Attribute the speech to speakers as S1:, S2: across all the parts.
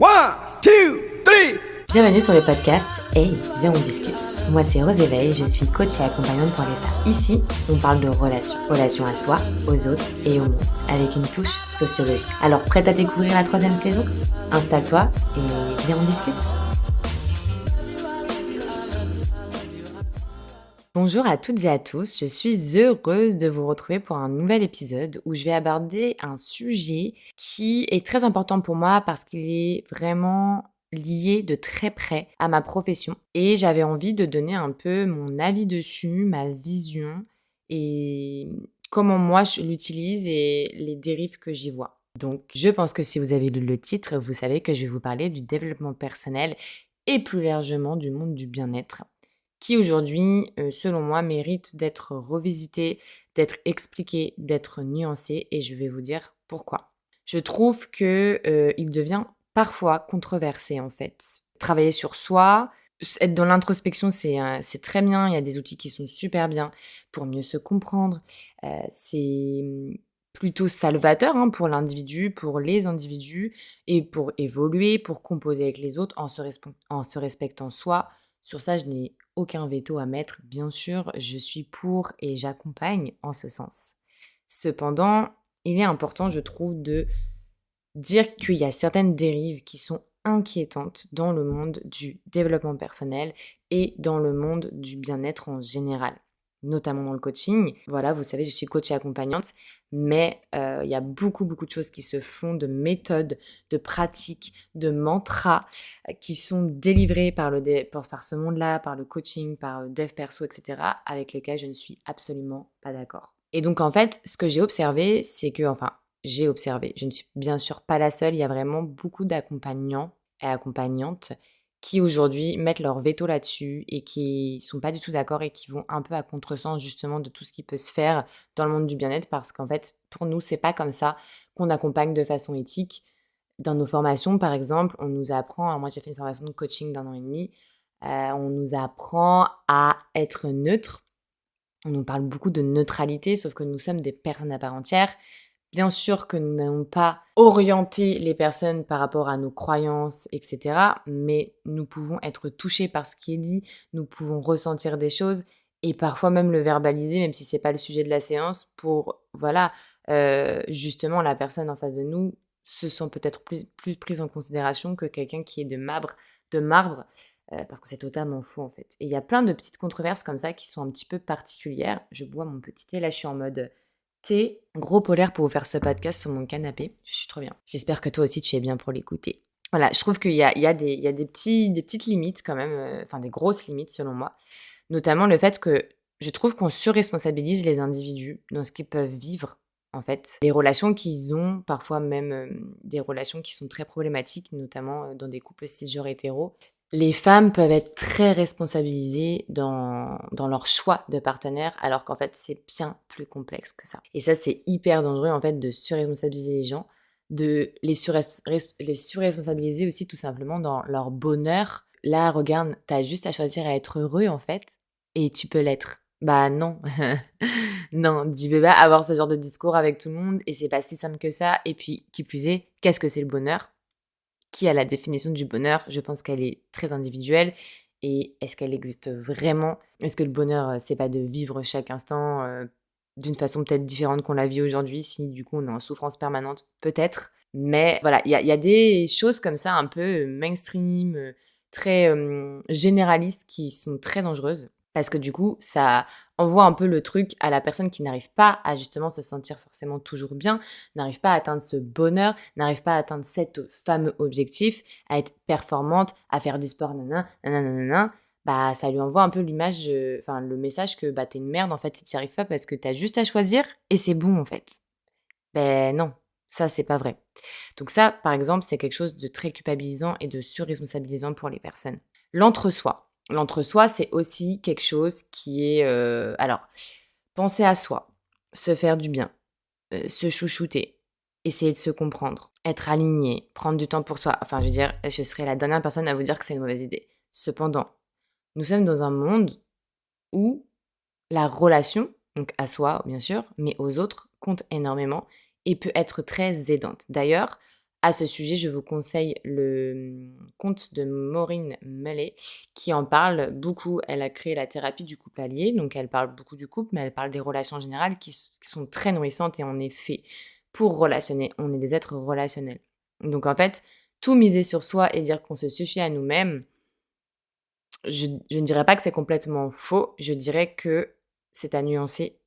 S1: One, two, three.
S2: Bienvenue sur le podcast Hey, viens on discute. Moi c'est Rose Éveil, je suis coach et accompagnante pour les femmes. Ici, on parle de relations. Relations à soi, aux autres et au monde, avec une touche sociologique. Alors prête à découvrir la 3e saison ? Installe-toi et viens on discute. Bonjour à toutes et à tous, je suis heureuse de vous retrouver pour un nouvel épisode où je vais aborder un sujet qui est très important pour moi parce qu'il est vraiment lié de très près à ma profession et j'avais envie de donner un peu mon avis dessus, ma vision et comment moi je l'utilise et les dérives que j'y vois. Donc je pense que si vous avez lu le titre, vous savez que je vais vous parler du développement personnel et plus largement du monde du bien-être qui aujourd'hui, selon moi, mérite d'être revisité, d'être expliqué, d'être nuancé et je vais vous dire pourquoi. Je trouve que, il devient parfois controversé en fait. Travailler sur soi, être dans l'introspection, c'est très bien, il y a des outils qui sont super bien pour mieux se comprendre. C'est, plutôt salvateur, hein, pour l'individu, pour les individus et pour évoluer, pour composer avec les autres en se respectant soi. Sur ça, je n'ai aucun veto à mettre, bien sûr, je suis pour et j'accompagne en ce sens. Cependant, il est important, je trouve, de dire qu'il y a certaines dérives qui sont inquiétantes dans le monde du développement personnel et dans le monde du bien-être en général, notamment dans le coaching. Voilà, vous savez, je suis coach et accompagnante, mais il y a beaucoup de choses qui se font, de méthodes, de pratiques, de mantras qui sont délivrés par ce monde-là, par le coaching, par dev perso, etc., avec lesquels je ne suis absolument pas d'accord. Et donc, en fait, ce que j'ai observé, c'est que, j'ai observé, je ne suis bien sûr pas la seule, il y a vraiment beaucoup d'accompagnants et accompagnantes qui aujourd'hui mettent leur veto là-dessus et qui sont pas du tout d'accord et qui vont un peu à contresens justement de tout ce qui peut se faire dans le monde du bien-être parce qu'en fait, pour nous, c'est pas comme ça qu'on accompagne de façon éthique. Dans nos formations, par exemple, on nous apprend, alors moi j'ai fait une formation de coaching d'1 an et demi, on nous apprend à être neutre. On nous parle beaucoup de neutralité, sauf que nous sommes des personnes à part entière. Bien sûr que nous n'allons pas orienter les personnes par rapport à nos croyances, etc. Mais nous pouvons être touchés par ce qui est dit, nous pouvons ressentir des choses et parfois même le verbaliser, même si c'est pas le sujet de la séance, pour voilà, justement la personne en face de nous se sent peut-être plus prise en considération que quelqu'un qui est de marbre, parce que c'est totalement faux en fait. Et il y a plein de petites controverses comme ça qui sont un petit peu particulières. Je bois mon petit thé, là je suis en mode thé, gros polaire pour vous faire ce podcast sur mon canapé. Je suis trop bien. J'espère que toi aussi tu es bien pour l'écouter. Voilà, je trouve qu'il y a des petites limites quand même, enfin des grosses limites selon moi. Notamment le fait que je trouve qu'on surresponsabilise les individus dans ce qu'ils peuvent vivre, en fait. Les relations qu'ils ont, parfois même des relations qui sont très problématiques, notamment dans des couples cisgenres hétéros. Les femmes peuvent être très responsabilisées dans leur choix de partenaire, alors qu'en fait, c'est bien plus complexe que ça. Et ça, c'est hyper dangereux, en fait, de surresponsabiliser les gens, de les surresponsabiliser aussi tout simplement dans leur bonheur. Là, regarde, t'as juste à choisir à être heureux, en fait, et tu peux l'être. Bah non, non, tu peux pas avoir ce genre de discours avec tout le monde, et c'est pas si simple que ça. Et puis, qui plus est, qu'est-ce que c'est le bonheur ? Qui a la définition du bonheur? Je pense qu'elle est très individuelle. Et est-ce qu'elle existe vraiment? Est-ce que le bonheur, c'est pas de vivre chaque instant d'une façon peut-être différente qu'on la vit aujourd'hui? Si du coup on est en souffrance permanente, peut-être. Mais voilà, il y a des choses comme ça un peu mainstream, très généralistes qui sont très dangereuses. Parce que du coup, ça envoie un peu le truc à la personne qui n'arrive pas à justement se sentir forcément toujours bien, n'arrive pas à atteindre ce bonheur, n'arrive pas à atteindre cet fameux objectif, à être performante, à faire du sport, nanana, nanana, nanana, bah ça lui envoie un peu l'image, enfin le message que bah t'es une merde en fait si t'y arrives pas parce que t'as juste à choisir et c'est bon en fait. Ben non, ça c'est pas vrai. Donc ça, par exemple, c'est quelque chose de très culpabilisant et de surresponsabilisant pour les personnes. L'entre-soi. L'entre-soi, c'est aussi quelque chose qui est, alors, penser à soi, se faire du bien, se chouchouter, essayer de se comprendre, être aligné, prendre du temps pour soi. Enfin, je veux dire, je serais la dernière personne à vous dire que c'est une mauvaise idée. Cependant, nous sommes dans un monde où la relation, donc à soi bien sûr, mais aux autres, compte énormément et peut être très aidante. D'ailleurs, À ce sujet, je vous conseille le compte de Maureen Mullet qui en parle beaucoup. Elle a créé la thérapie du couple allié, donc elle parle beaucoup du couple, mais elle parle des relations en général qui sont très nourrissantes et on est fait pour relationner. On est des êtres relationnels. Donc en fait, tout miser sur soi et dire qu'on se suffit à nous-mêmes, je ne dirais pas que c'est complètement faux, je dirais que c'est à nuancer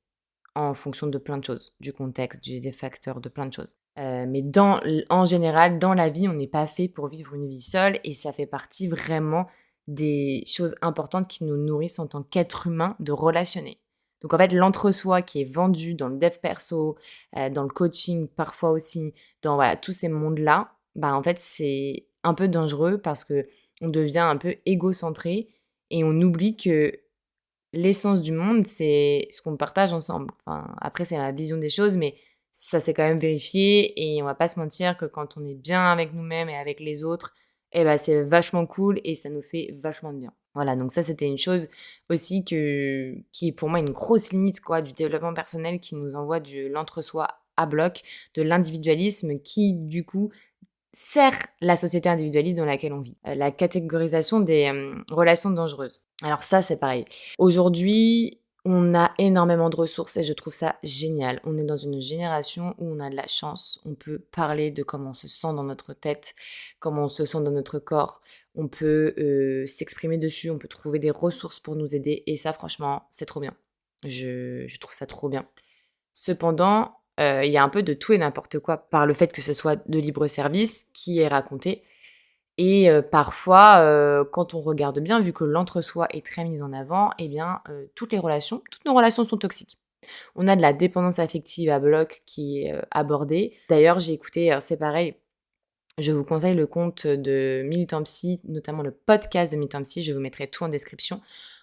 S2: en fonction de plein de choses, du contexte, des facteurs, de plein de choses. Mais en général, dans la vie, on n'est pas fait pour vivre une vie seule et ça fait partie vraiment des choses importantes qui nous nourrissent en tant qu'être humain de relationner. Donc en fait, l'entre-soi qui est vendu dans le dev perso, dans le coaching parfois aussi, dans voilà, tous ces mondes-là, bah en fait, c'est un peu dangereux parce que on devient un peu égocentré et on oublie que l'essence du monde, c'est ce qu'on partage ensemble. Enfin, après, c'est ma vision des choses, mais ça s'est quand même vérifié et on va pas se mentir que quand on est bien avec nous-mêmes et avec les autres, eh ben, c'est vachement cool et ça nous fait vachement de bien. Voilà, donc ça, c'était une chose aussi qui est pour moi une grosse limite quoi, du développement personnel qui nous envoie de l'entre-soi à bloc, de l'individualisme qui, du coup, sert la société individualiste dans laquelle on vit. La catégorisation des relations dangereuses. Alors ça, c'est pareil. Aujourd'hui, on a énormément de ressources et je trouve ça génial. On est dans une génération où on a de la chance. On peut parler de comment on se sent dans notre tête, comment on se sent dans notre corps. On peut s'exprimer dessus, on peut trouver des ressources pour nous aider. Et ça, franchement, c'est trop bien. Je trouve ça trop bien. Cependant, il y a un peu de tout et n'importe quoi par le fait que ce soit de libre service qui est raconté et parfois, quand on regarde bien, vu que l'entre-soi est très mis en avant, eh bien, toutes nos relations sont toxiques. On a de la dépendance affective à bloc qui est, abordée. D'ailleurs, j'ai écouté, c'est pareil, je vous conseille le compte de Militant Psy, notamment le podcast de Militant Psy, je vous mettrai tout en description,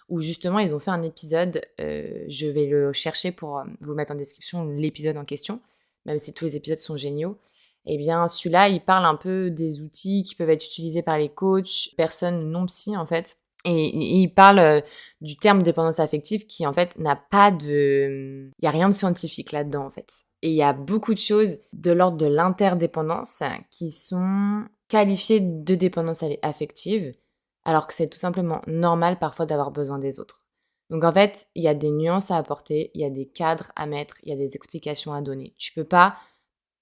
S2: où justement ils ont fait un épisode, je vais le chercher pour vous le mettre en description, l'épisode en question, même si tous les épisodes sont géniaux. Eh bien, celui-là, il parle un peu des outils qui peuvent être utilisés par les coachs, personnes non psy en fait. Et il parle du terme dépendance affective qui en fait n'a pas de... Il n'y a rien de scientifique là-dedans en fait. Et il y a beaucoup de choses de l'ordre de l'interdépendance qui sont qualifiées de dépendance affective, alors que c'est tout simplement normal parfois d'avoir besoin des autres. Donc en fait, il y a des nuances à apporter, il y a des cadres à mettre, il y a des explications à donner. Tu peux pas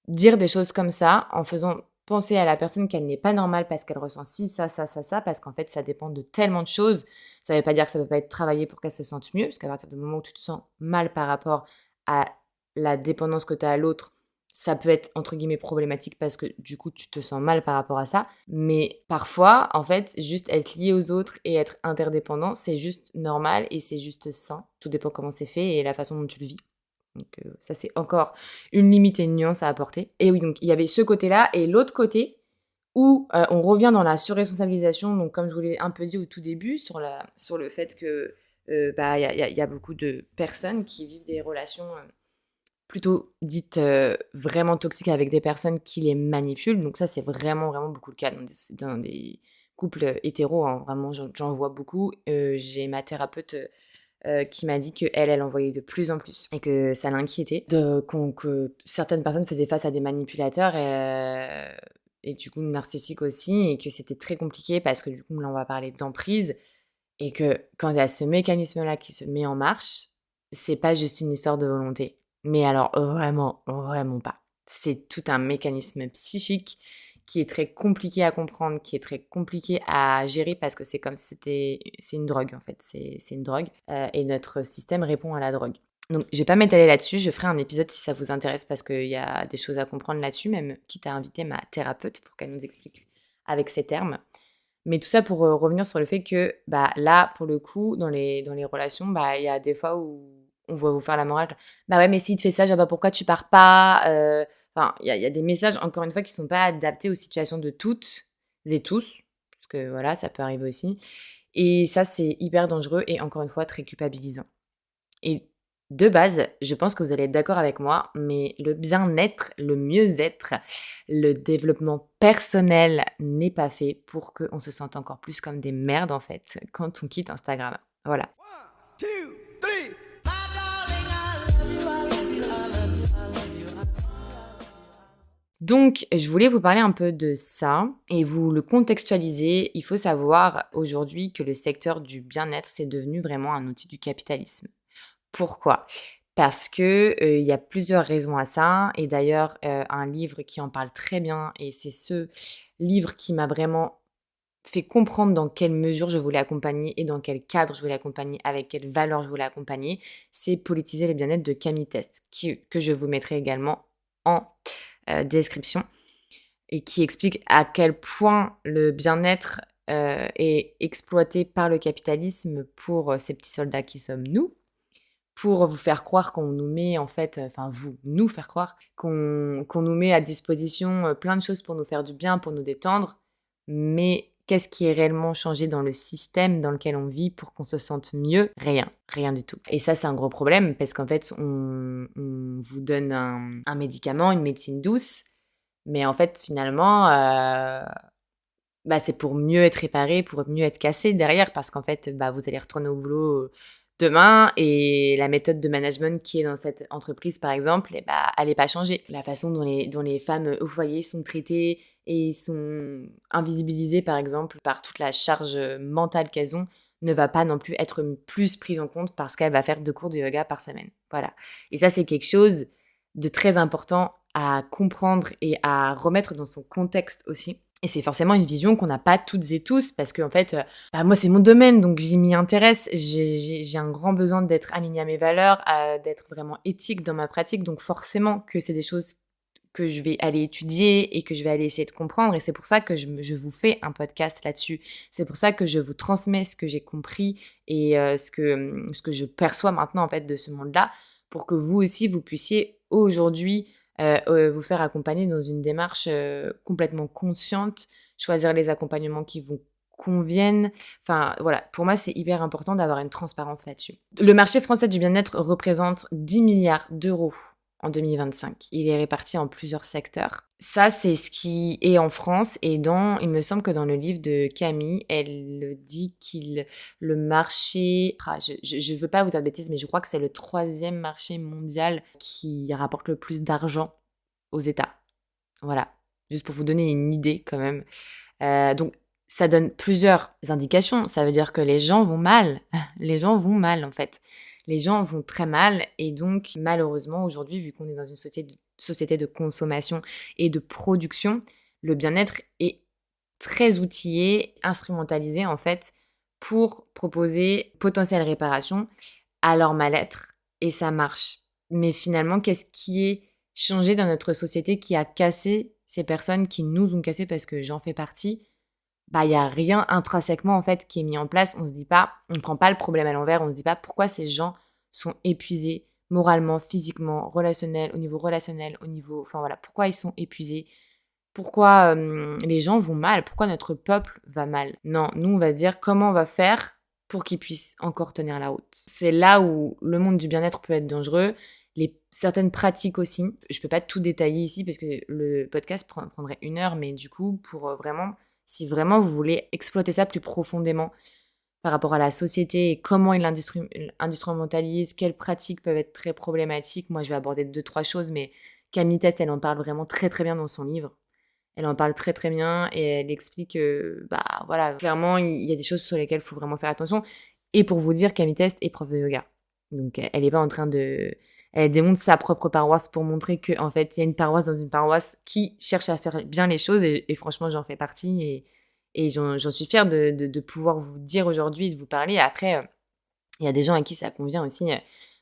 S2: dire des choses comme ça en faisant penser à la personne qu'elle n'est pas normale parce qu'elle ressent ci, ça, parce qu'en fait, ça dépend de tellement de choses. Ça veut pas dire que ça peut pas être travaillé pour qu'elle se sente mieux, parce qu'à partir du moment où tu te sens mal par rapport à la dépendance que tu as à l'autre, ça peut être entre guillemets problématique parce que du coup, tu te sens mal par rapport à ça. Mais parfois, en fait, juste être lié aux autres et être interdépendant, c'est juste normal et c'est juste sain. Tout dépend comment c'est fait et la façon dont tu le vis. Donc ça, c'est encore une limite et une nuance à apporter. Et oui, donc il y avait ce côté-là et l'autre côté où on revient dans la surresponsabilisation. Donc comme je vous l'ai un peu dit au tout début, sur le fait que bah, y a beaucoup de personnes qui vivent des relations plutôt dites vraiment toxiques avec des personnes qui les manipulent. Donc ça, c'est vraiment, vraiment beaucoup le cas dans des couples hétéros. Hein. Vraiment, j'en vois beaucoup. J'ai ma thérapeute qui m'a dit qu'elle en voyait de plus en plus et que ça l'inquiétait que certaines personnes faisaient face à des manipulateurs et du coup narcissiques aussi et que c'était très compliqué parce que du coup là on va parler d'emprise et que quand il y a ce mécanisme-là qui se met en marche, c'est pas juste une histoire de volonté. Mais alors vraiment, vraiment pas. C'est tout un mécanisme psychique qui est très compliqué à comprendre, qui est très compliqué à gérer parce que c'est comme si c'est une drogue en fait, c'est une drogue et notre système répond à la drogue. Donc je vais pas m'étaler là-dessus, je ferai un épisode si ça vous intéresse parce qu'il y a des choses à comprendre là-dessus, même quitte à inviter ma thérapeute pour qu'elle nous explique avec ces termes. Mais tout ça pour revenir sur le fait que bah, là, pour le coup, dans les relations, bah, il y a des fois où on va vous faire la morale. Bah ouais, mais s'il te fait ça, bah, pourquoi tu pars pas Enfin, il y a des messages, encore une fois, qui sont pas adaptés aux situations de toutes et tous. Parce que voilà, ça peut arriver aussi. Et ça, c'est hyper dangereux et encore une fois, très culpabilisant. Et de base, je pense que vous allez être d'accord avec moi, mais le bien-être, le mieux-être, le développement personnel n'est pas fait pour qu'on se sente encore plus comme des merdes en fait quand on quitte Instagram. Voilà.
S1: 1, 2, 3.
S2: Donc, je voulais vous parler un peu de ça et vous le contextualiser. Il faut savoir aujourd'hui que le secteur du bien-être, c'est devenu vraiment un outil du capitalisme. Pourquoi? Parce que, il y a plusieurs raisons à ça et d'ailleurs, un livre qui en parle très bien et c'est ce livre qui m'a vraiment fait comprendre dans quelle mesure je voulais accompagner et dans quel cadre je voulais accompagner, avec quelles valeurs je voulais accompagner, c'est «Politiser le bien-être» de Camille Test, que je vous mettrai également en, description et qui explique à quel point le bien-être, est exploité par le capitalisme pour, ces petits soldats qui sommes nous, pour vous faire croire qu'on nous met en fait, enfin vous, nous faire croire qu'on nous met à disposition, plein de choses pour nous faire du bien, pour nous détendre. Mais qu'est-ce qui est réellement changé dans le système dans lequel on vit pour qu'on se sente mieux? Rien, rien du tout. Et ça, c'est un gros problème parce qu'en fait, on vous donne un médicament, une médecine douce, mais en fait, finalement, bah, c'est pour mieux être réparé, pour mieux être cassé derrière parce qu'en fait, bah, vous allez retourner au boulot, demain et la méthode de management qui est dans cette entreprise, par exemple, et bah, elle est pas changée. La façon dont les femmes, au foyer sont traitées et sont invisibilisées, par exemple, par toute la charge, mentale qu'elles ont, ne va pas non plus être, plus prise en compte parce qu'elle va faire 2 cours de yoga par semaine. Voilà et ça, c'est quelque chose de très important à comprendre et à remettre dans son contexte aussi et c'est forcément une vision qu'on n'a pas toutes et tous parce qu'en fait, bah, moi, c'est mon domaine, donc j'y m'y intéresse. J'ai un grand besoin d'être alignée à mes valeurs, d'être vraiment éthique dans ma pratique. Donc forcément que c'est des choses que je vais aller étudier et que je vais aller essayer de comprendre. Et c'est pour ça que je vous fais un podcast là-dessus. C'est pour ça que je vous transmets ce que j'ai compris et ce que je perçois maintenant en fait de ce monde-là, pour que vous aussi, vous puissiez aujourd'hui vous faire accompagner dans une démarche, complètement consciente, choisir les accompagnements qui vous conviennent. Enfin, voilà, pour moi, c'est hyper important d'avoir une transparence là-dessus. Le marché français du bien-être représente 10 milliards d'euros en 2025. Il est réparti en plusieurs secteurs. Ça, c'est ce qui est en France et il me semble que dans le livre de Camille, elle dit le marché, je veux pas vous dire de bêtises, mais je crois que c'est le troisième marché mondial qui rapporte le plus d'argent aux États. Voilà, juste pour vous donner une idée quand même. Donc ça donne plusieurs indications. Ça veut dire que les gens vont mal. Les gens vont mal en fait. Les gens vont très mal et donc malheureusement aujourd'hui, vu qu'on est dans une société de consommation et de production, le bien-être est très outillé, instrumentalisé en fait pour proposer potentielle réparation à leur mal-être et ça marche. Mais finalement, qu'est-ce qui est changé dans notre société qui a cassé ces personnes qui nous ont cassés parce que j'en fais partie? Bah, il y a rien intrinsèquement en fait qui est mis en place. On se dit pas, on prend pas le problème à l'envers, on se dit pas pourquoi ces gens sont épuisés moralement, physiquement, au niveau relationnel, au niveau enfin voilà, pourquoi ils sont épuisés? Pourquoi, les gens vont mal? Pourquoi notre peuple va mal? Non, nous, on va dire comment on va faire pour qu'ils puissent encore tenir la route. C'est là où le monde du bien-être peut être dangereux, certaines pratiques aussi. Je peux pas tout détailler ici parce que le podcast prendrait 1 heure, mais du coup, pour, vraiment si vraiment vous voulez exploiter ça plus profondément par rapport à la société et comment ils instrumentalisent, quelles pratiques peuvent être très problématiques. Moi, je vais aborder 2 3 choses, mais Camille Test, elle en parle vraiment très, très bien dans son livre. Elle en parle très, très bien et elle explique que, bah, voilà, clairement, il y a des choses sur lesquelles il faut vraiment faire attention et pour vous dire, Camille Test est prof de yoga. Donc elle est pas en train de elle démonte sa propre paroisse pour montrer qu'en fait, il y a une paroisse dans une paroisse qui cherche à faire bien les choses et franchement, j'en fais partie et j'en suis fière de pouvoir vous dire aujourd'hui, de vous parler. Après, il y a des gens à qui ça convient aussi,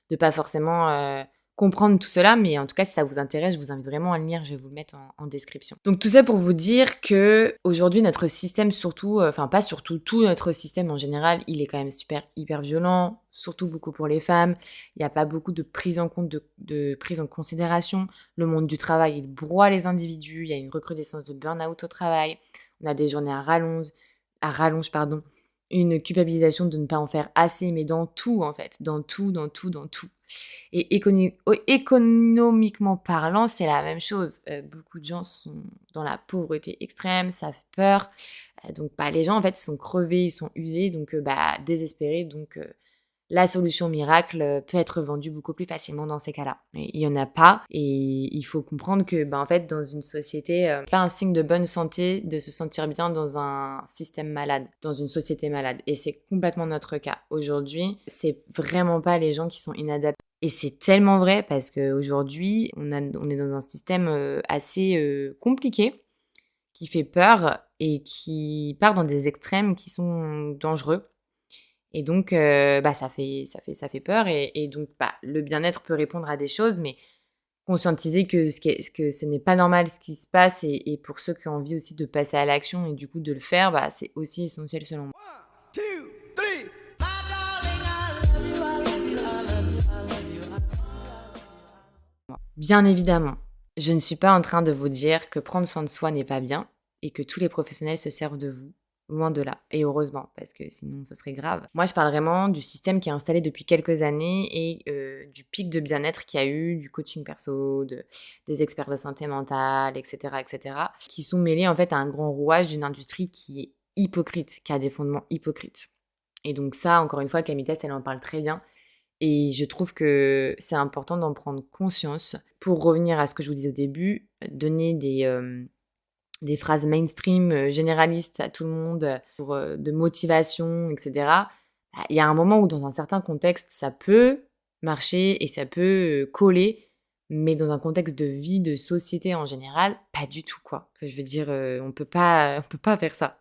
S2: de pas forcément, comprendre tout cela, mais en tout cas, si ça vous intéresse, je vous invite vraiment à le lire, je vais vous le mettre en description. Donc tout ça pour vous dire qu'aujourd'hui notre système surtout, enfin pas surtout, tout notre système en général, il est quand même hyper violent, surtout beaucoup pour les femmes. Il y a pas beaucoup de prise en compte, de prise en considération. Le monde du travail, il broie les individus, il y a une recrudescence de burn-out au travail. On a des journées à rallonge, pardon, une culpabilisation de ne pas en faire assez, mais dans tout en fait, dans tout, dans tout, dans tout. Et économiquement parlant, c'est la même chose. Beaucoup de gens sont dans la pauvreté extrême, ça fait peur. Donc bah, les gens en fait sont crevés, ils sont usés, donc bah, désespérés. Donc la solution miracle peut être vendue beaucoup plus facilement dans ces cas-là. Et il y en a pas, et il faut comprendre que, en fait, dans une société, c'est pas un signe de bonne santé de se sentir bien dans un système malade, dans une société malade. Et c'est complètement notre cas. Aujourd'hui, c'est vraiment pas les gens qui sont inadaptés. Et c'est tellement vrai parce qu'aujourd'hui, on est dans un système assez compliqué, qui fait peur et qui part dans des extrêmes qui sont dangereux. Et donc, ça fait peur. Et donc, le bien-être peut répondre à des choses, mais conscientiser que ce n'est pas normal ce qui se passe, et pour ceux qui ont envie aussi de passer à l'action et du coup de le faire, c'est aussi essentiel selon moi.
S1: 1, 2, 3.
S2: Bien évidemment, je ne suis pas en train de vous dire que prendre soin de soi n'est pas bien et que tous les professionnels se servent de vous. Loin de là. Et heureusement, parce que sinon ce serait grave. Moi, je parle vraiment du système qui est installé depuis quelques années et du pic de bien-être qu'il y a eu, du coaching perso, des experts de santé mentale, etc., qui sont mêlés en fait à un grand rouage d'une industrie qui est hypocrite, qui a des fondements hypocrites. Et donc ça, encore une fois, Camille Test, elle en parle très bien. Et je trouve que c'est important d'en prendre conscience. Pour revenir à ce que je vous disais au début, donner des phrases mainstream, généralistes à tout le monde, de motivation, etc. Il y a un moment où dans un certain contexte, ça peut marcher et ça peut coller, mais dans un contexte de vie, de société en général, pas du tout, quoi. Je veux dire, on peut pas faire ça.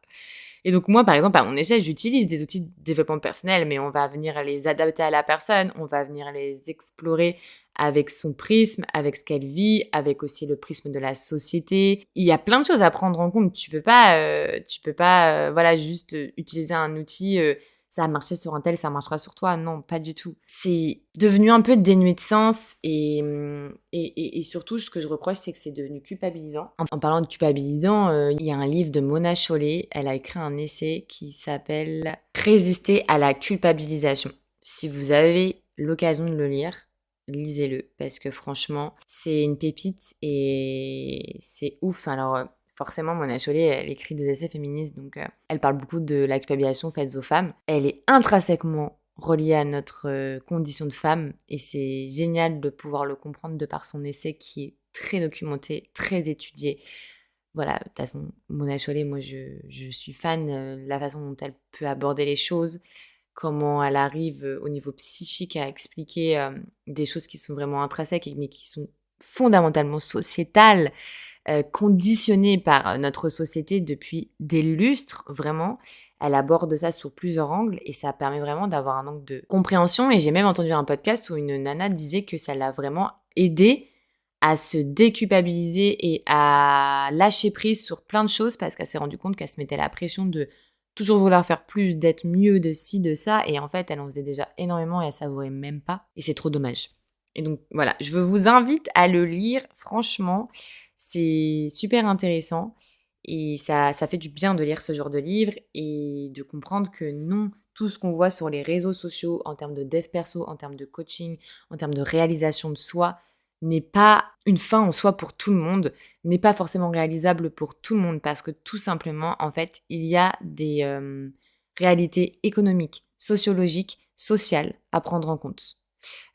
S2: Et donc moi, par exemple, à mon échelle, j'utilise des outils de développement personnel, mais on va venir les adapter à la personne, on va venir les explorer avec son prisme, avec ce qu'elle vit, avec aussi le prisme de la société. Il y a plein de choses à prendre en compte. Tu peux pas, voilà, juste utiliser un outil. Ça a marché sur un tel, ça marchera sur toi. Non, pas du tout. C'est devenu un peu dénué de sens et surtout, ce que je reproche, c'est que c'est devenu culpabilisant. En parlant de culpabilisant, il y a un livre de Mona Chollet. Elle a écrit un essai qui s'appelle « Résister à la culpabilisation ». Si vous avez l'occasion de le lire, lisez-le, parce que franchement, c'est une pépite et c'est ouf. Alors, forcément, Mona Chollet, elle écrit des essais féministes, donc elle parle beaucoup de la culpabilisation faite aux femmes. Elle est intrinsèquement reliée à notre condition de femme, et c'est génial de pouvoir le comprendre de par son essai qui est très documenté, très étudié. Voilà, de toute façon, Mona Chollet, moi, je suis fan de la façon dont elle peut aborder les choses, comment elle arrive au niveau psychique à expliquer des choses qui sont vraiment intrinsèques, mais qui sont fondamentalement sociétales, conditionnées par notre société depuis des lustres, vraiment. Elle aborde ça sur plusieurs angles et ça permet vraiment d'avoir un angle de compréhension. Et j'ai même entendu un podcast où une nana disait que ça l'a vraiment aidée à se déculpabiliser et à lâcher prise sur plein de choses, parce qu'elle s'est rendue compte qu'elle se mettait la pression de toujours vouloir faire plus, d'être mieux, de ci, de ça, et en fait, elle en faisait déjà énormément et elle savourait même pas, et c'est trop dommage. Et donc, voilà, je vous invite à le lire, franchement, c'est super intéressant, et ça fait du bien de lire ce genre de livre, et de comprendre que non, tout ce qu'on voit sur les réseaux sociaux, en termes de dev perso, en termes de coaching, en termes de réalisation de soi, n'est pas une fin en soi pour tout le monde, n'est pas forcément réalisable pour tout le monde, parce que tout simplement, en fait, il y a des réalités économiques, sociologiques, sociales à prendre en compte.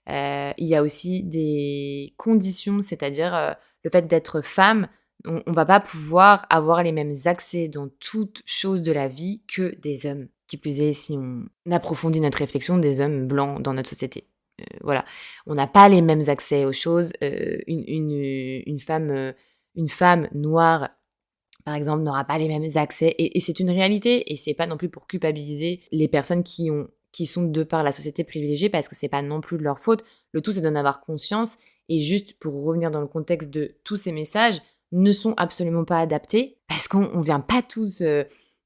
S2: Il y a aussi des conditions, c'est-à-dire le fait d'être femme, on va pas pouvoir avoir les mêmes accès dans toute chose de la vie que des hommes. Qui plus est, si on approfondit notre réflexion, des hommes blancs dans notre société. Voilà, on n'a pas les mêmes accès aux choses. Une femme noire, par exemple, n'aura pas les mêmes accès. Et c'est une réalité. Et c'est pas non plus pour culpabiliser les personnes qui sont de par la société privilégiée, parce que c'est pas non plus de leur faute. Le tout, c'est d'en avoir conscience. Et juste pour revenir dans le contexte de tous ces messages, ne sont absolument pas adaptés, parce qu'on vient pas tous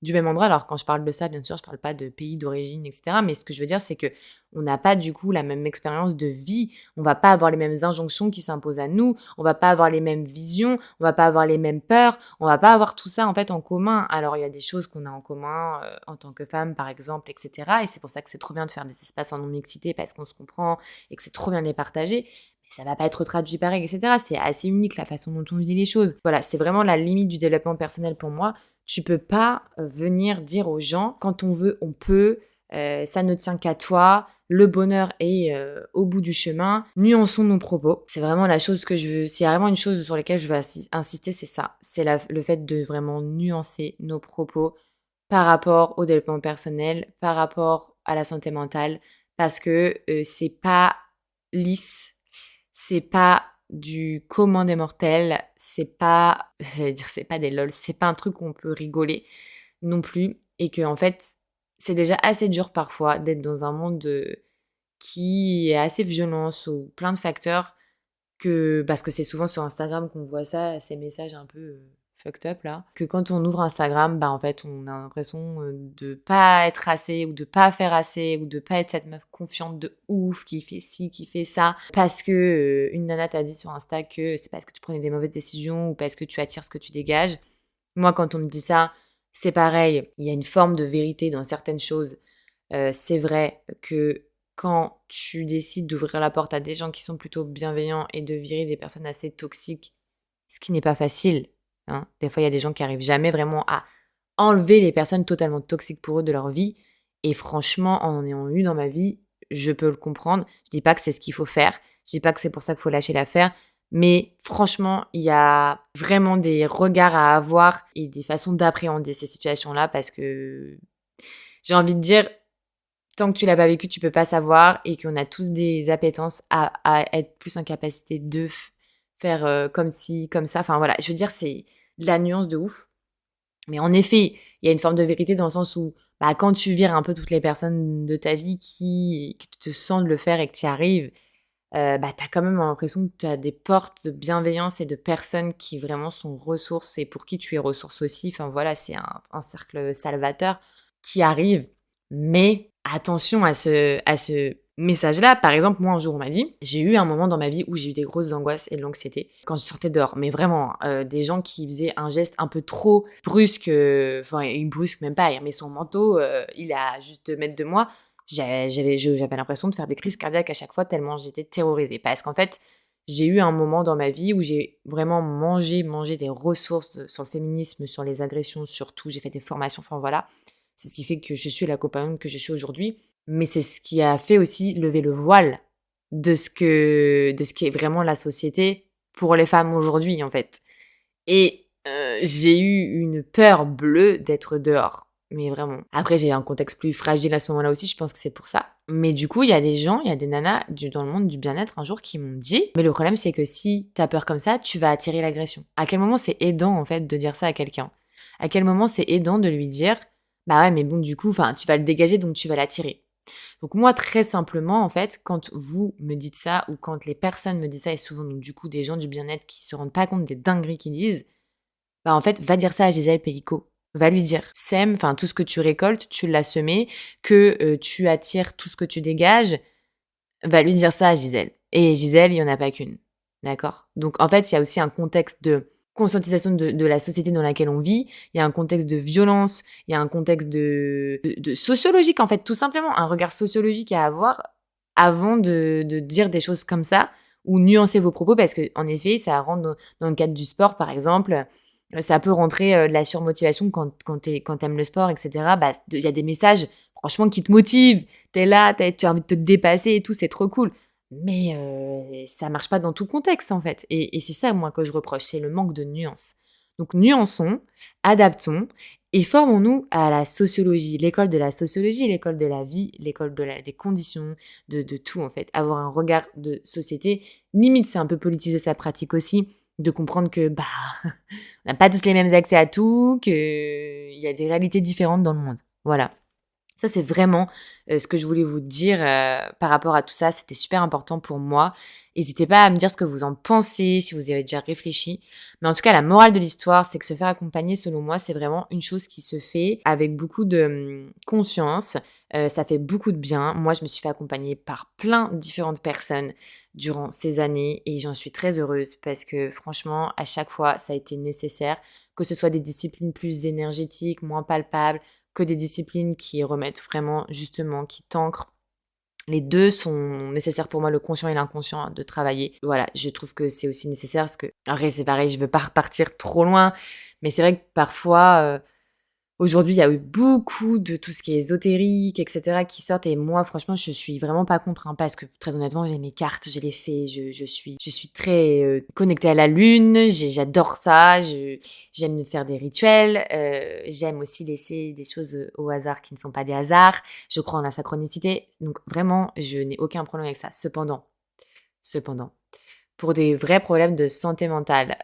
S2: du même endroit. Alors quand je parle de ça, bien sûr, je parle pas de pays d'origine, etc. Mais ce que je veux dire, c'est que on n'a pas du coup la même expérience de vie. On va pas avoir les mêmes injonctions qui s'imposent à nous. On va pas avoir les mêmes visions. On va pas avoir les mêmes peurs. On va pas avoir tout ça en fait en commun. Alors il y a des choses qu'on a en commun en tant que femme, par exemple, etc. Et c'est pour ça que c'est trop bien de faire des espaces en non-mixité, parce qu'on se comprend et que c'est trop bien de les partager. Ça va pas être traduit pareil, etc. C'est assez unique la façon dont on vit les choses. Voilà, c'est vraiment la limite du développement personnel pour moi. Tu peux pas venir dire aux gens, quand on veut, on peut, ça ne tient qu'à toi, le bonheur est au bout du chemin, nuançons nos propos. C'est vraiment la chose que je veux, s'il y a vraiment une chose sur laquelle je veux insister, c'est ça. C'est le fait de vraiment nuancer nos propos par rapport au développement personnel, par rapport à la santé mentale, parce que c'est pas lisse, c'est pas du commun des mortels, c'est pas, j'allais dire c'est pas des lols, c'est pas un truc où on peut rigoler non plus, et que en fait c'est déjà assez dur parfois d'être dans un monde qui est assez violent sous plein de facteurs, parce que c'est souvent sur Instagram qu'on voit ça, ces messages un peu fucked up là, que quand on ouvre Instagram, bah en fait on a l'impression de pas être assez, ou de pas faire assez, ou de pas être cette meuf confiante de ouf qui fait ci, qui fait ça, parce que une nana t'a dit sur Insta que c'est parce que tu prenais des mauvaises décisions ou parce que tu attires ce que tu dégages. Moi quand on me dit ça, c'est pareil, il y a une forme de vérité dans certaines choses. C'est vrai que quand tu décides d'ouvrir la porte à des gens qui sont plutôt bienveillants et de virer des personnes assez toxiques, ce qui n'est pas facile, hein. Des fois, il y a des gens qui arrivent jamais vraiment à enlever les personnes totalement toxiques pour eux de leur vie. Et franchement, en ayant eu dans ma vie, je peux le comprendre. Je dis pas que c'est ce qu'il faut faire. Je dis pas que c'est pour ça qu'il faut lâcher l'affaire. Mais franchement, il y a vraiment des regards à avoir et des façons d'appréhender ces situations-là, parce que j'ai envie de dire, tant que tu l'as pas vécu, tu peux pas savoir, et qu'on a tous des appétences à être plus en capacité de faire comme ci, comme ça. Enfin voilà, je veux dire, c'est de la nuance de ouf. Mais en effet, il y a une forme de vérité dans le sens où bah, quand tu vires un peu toutes les personnes de ta vie qui te sentent le faire et que tu y arrives, bah, t'as quand même l'impression que tu as des portes de bienveillance et de personnes qui vraiment sont ressources et pour qui tu es ressource aussi. Enfin voilà, c'est un cercle salvateur qui arrive. Mais attention à ce message-là. Par exemple, moi, un jour, on m'a dit, j'ai eu un moment dans ma vie où j'ai eu des grosses angoisses et de l'anxiété quand je sortais dehors. Mais vraiment, des gens qui faisaient un geste un peu trop brusque, enfin, brusque même pas, il remet son manteau, il est à juste 2 mètres de moi. J'avais l'impression de faire des crises cardiaques à chaque fois tellement j'étais terrorisée. Parce qu'en fait, j'ai eu un moment dans ma vie où j'ai vraiment mangé des ressources sur le féminisme, sur les agressions, sur tout. J'ai fait des formations, enfin voilà. C'est ce qui fait que je suis la compagnon que je suis aujourd'hui. Mais c'est ce qui a fait aussi lever le voile de ce qui est vraiment la société pour les femmes aujourd'hui, en fait. Et j'ai eu une peur bleue d'être dehors. Mais vraiment. Après, j'ai un contexte plus fragile à ce moment-là aussi, je pense que c'est pour ça. Mais du coup, il y a des gens, il y a des nanas dans le monde du bien-être un jour qui m'ont dit, mais le problème c'est que si t'as peur comme ça, tu vas attirer l'agression. À quel moment c'est aidant en fait de dire ça à quelqu'un? À quel moment c'est aidant de lui dire, bah ouais, mais bon, du coup, enfin, tu vas le dégager donc tu vas l'attirer. Donc moi, très simplement, en fait, quand vous me dites ça, ou quand les personnes me disent ça, et souvent donc du coup des gens du bien-être qui se rendent pas compte des dingueries qu'ils disent, bah en fait, va dire ça à Gisèle Pellico. Va lui dire, sème, enfin tout ce que tu récoltes, tu l'as semé, que tu attires tout ce que tu dégages. Va lui dire ça à Gisèle. Et Gisèle, il y en a pas qu'une, d'accord? Donc en fait, il y a aussi un contexte de conscientisation de la société dans laquelle on vit. Il y a un contexte de violence, il y a un contexte de sociologique en fait, tout simplement, un regard sociologique à avoir avant de dire des choses comme ça, ou nuancer vos propos, parce que en effet, ça rentre dans le cadre du sport, par exemple. Ça peut rentrer de la surmotivation quand t'aimes le sport, etc. Bah, il y a des messages, franchement, qui te motivent. T'es là, tu as envie de te dépasser et tout, c'est trop cool. Mais ça marche pas dans tout contexte, en fait. Et c'est ça, moi, que je reproche, c'est le manque de nuance. Donc, nuançons, adaptons et formons-nous à la sociologie, l'école de la sociologie, l'école de la vie, l'école des conditions, de tout, en fait. Avoir un regard de société. Limite, c'est un peu politiser sa pratique aussi, de comprendre que, bah, on n'a pas tous les mêmes accès à tout, qu'il y a des réalités différentes dans le monde. Voilà. Ça, c'est vraiment ce que je voulais vous dire par rapport à tout ça. C'était super important pour moi. N'hésitez pas à me dire ce que vous en pensez, si vous y avez déjà réfléchi. Mais en tout cas, la morale de l'histoire, c'est que se faire accompagner, selon moi, c'est vraiment une chose qui se fait avec beaucoup de conscience. Ça fait beaucoup de bien. Moi, je me suis fait accompagner par plein de différentes personnes durant ces années et j'en suis très heureuse parce que franchement, à chaque fois, ça a été nécessaire, que ce soit des disciplines plus énergétiques, moins palpables, que des disciplines qui remettent vraiment, justement, qui t'ancrent. Les deux sont nécessaires pour moi, le conscient et l'inconscient, de travailler. Voilà, je trouve que c'est aussi nécessaire parce que, après, c'est pareil, je veux pas repartir trop loin, mais c'est vrai que parfois, Aujourd'hui, il y a eu beaucoup de tout ce qui est ésotérique, et cetera, qui sortent et moi, franchement, je suis vraiment pas contre, hein, parce que très honnêtement, j'ai mes cartes, je les fais, je suis très connectée à la lune, j'adore ça, j'aime faire des rituels, j'aime aussi laisser des choses au hasard qui ne sont pas des hasards, je crois en la synchronicité, donc vraiment, je n'ai aucun problème avec ça. Cependant, pour des vrais problèmes de santé mentale,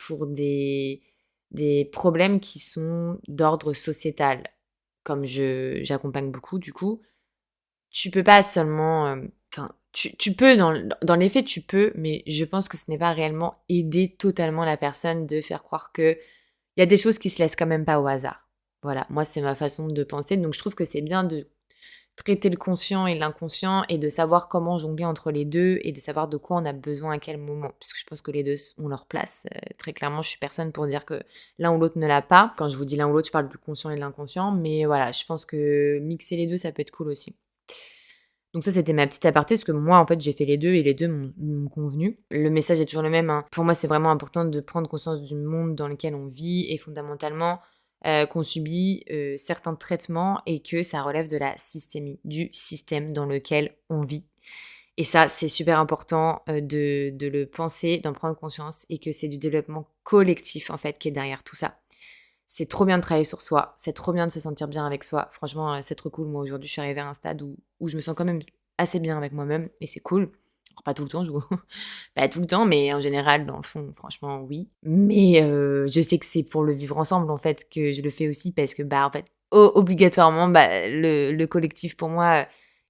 S2: pour des problèmes qui sont d'ordre sociétal, comme j'accompagne beaucoup du coup, tu peux pas seulement, enfin, tu peux dans les faits, tu peux, mais je pense que ce n'est pas réellement aider totalement la personne de faire croire qu'il y a des choses qui se laissent quand même pas au hasard. Voilà, moi c'est ma façon de penser, donc je trouve que c'est bien de traiter le conscient et l'inconscient et de savoir comment jongler entre les deux et de savoir de quoi on a besoin à quel moment. Parce que je pense que les deux ont leur place. Très clairement, je suis personne pour dire que l'un ou l'autre ne l'a pas. Quand je vous dis l'un ou l'autre, je parle du conscient et de l'inconscient. Mais voilà, je pense que mixer les deux, ça peut être cool aussi. Donc ça, c'était ma petite aparté, parce que moi, en fait, j'ai fait les deux et les deux m'ont convenu. Le message est toujours le même, hein. Pour moi, c'est vraiment important de prendre conscience du monde dans lequel on vit et fondamentalement qu'on subit certains traitements et que ça relève de la systémie, du système dans lequel on vit. Et ça, c'est super important de le penser, d'en prendre conscience et que c'est du développement collectif, en fait, qui est derrière tout ça. C'est trop bien de travailler sur soi, c'est trop bien de se sentir bien avec soi. Franchement, c'est trop cool. Moi, aujourd'hui, je suis arrivée à un stade où je me sens quand même assez bien avec moi-même et c'est cool. Alors, pas tout le temps, je vous pas tout le temps, mais en général, dans le fond, franchement, oui. Mais je sais que c'est pour le vivre ensemble, en fait, que je le fais aussi parce que, bah, en fait, obligatoirement, bah, le collectif, pour moi,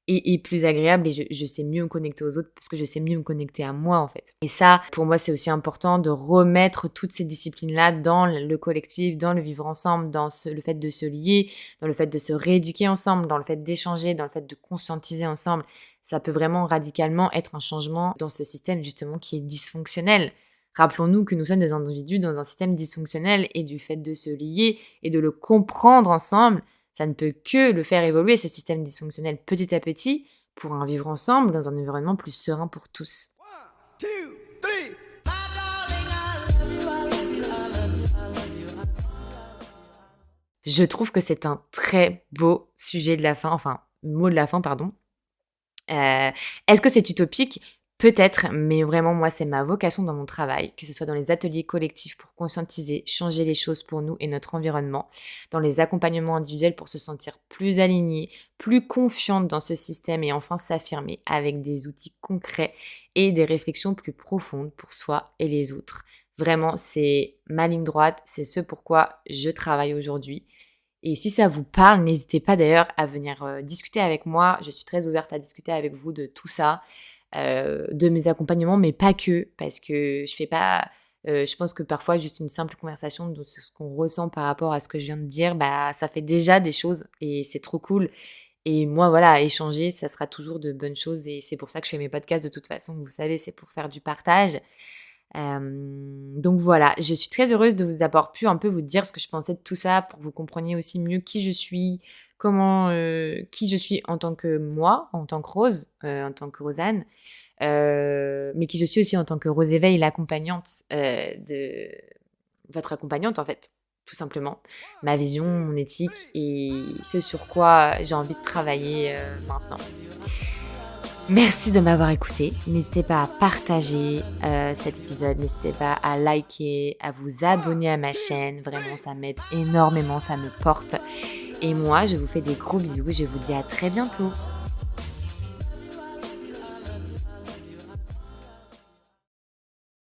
S2: est plus agréable et je sais mieux me connecter aux autres parce que je sais mieux me connecter à moi, en fait. Et ça, pour moi, c'est aussi important de remettre toutes ces disciplines-là dans le collectif, dans le vivre ensemble, dans le fait de se lier, dans le fait de se rééduquer ensemble, dans le fait d'échanger, dans le fait de conscientiser ensemble. Ça peut vraiment radicalement être un changement dans ce système, justement, qui est dysfonctionnel. Rappelons-nous que nous sommes des individus dans un système dysfonctionnel et du fait de se lier et de le comprendre ensemble, ça ne peut que le faire évoluer, ce système dysfonctionnel, petit à petit, pour un vivre ensemble dans un environnement plus serein pour tous.
S1: 1, 2, 3.
S2: Je trouve que c'est un très beau sujet de la fin, enfin, mot de la fin, pardon. Est-ce que c'est utopique? Peut-être, mais vraiment, moi, c'est ma vocation dans mon travail, que ce soit dans les ateliers collectifs pour conscientiser, changer les choses pour nous et notre environnement, dans les accompagnements individuels pour se sentir plus aligné, plus confiante dans ce système et enfin s'affirmer avec des outils concrets et des réflexions plus profondes pour soi et les autres. Vraiment, c'est ma ligne droite, c'est ce pourquoi je travaille aujourd'hui. Et si ça vous parle, n'hésitez pas d'ailleurs à venir discuter avec moi. Je suis très ouverte à discuter avec vous de tout ça, de mes accompagnements, mais pas que, parce que je fais pas. Je pense que parfois juste une simple conversation de ce qu'on ressent par rapport à ce que je viens de dire, bah ça fait déjà des choses et c'est trop cool. Et moi voilà, échanger, ça sera toujours de bonnes choses et c'est pour ça que je fais mes podcasts de toute façon. Vous savez, c'est pour faire du partage. Donc voilà, je suis très heureuse de vous avoir pu un peu vous dire ce que je pensais de tout ça pour que vous compreniez aussi mieux qui je suis, qui je suis en tant que moi, en tant que Rose, en tant que Rosanne, mais qui je suis aussi en tant que Rose Éveil, l'accompagnante de votre accompagnante en fait, tout simplement. Ma vision, mon éthique et ce sur quoi j'ai envie de travailler maintenant. Merci de m'avoir écouté. N'hésitez pas à partager cet épisode. N'hésitez pas à liker, à vous abonner à ma chaîne. Vraiment, ça m'aide énormément, ça me porte. Et moi, je vous fais des gros bisous et je vous dis à très bientôt.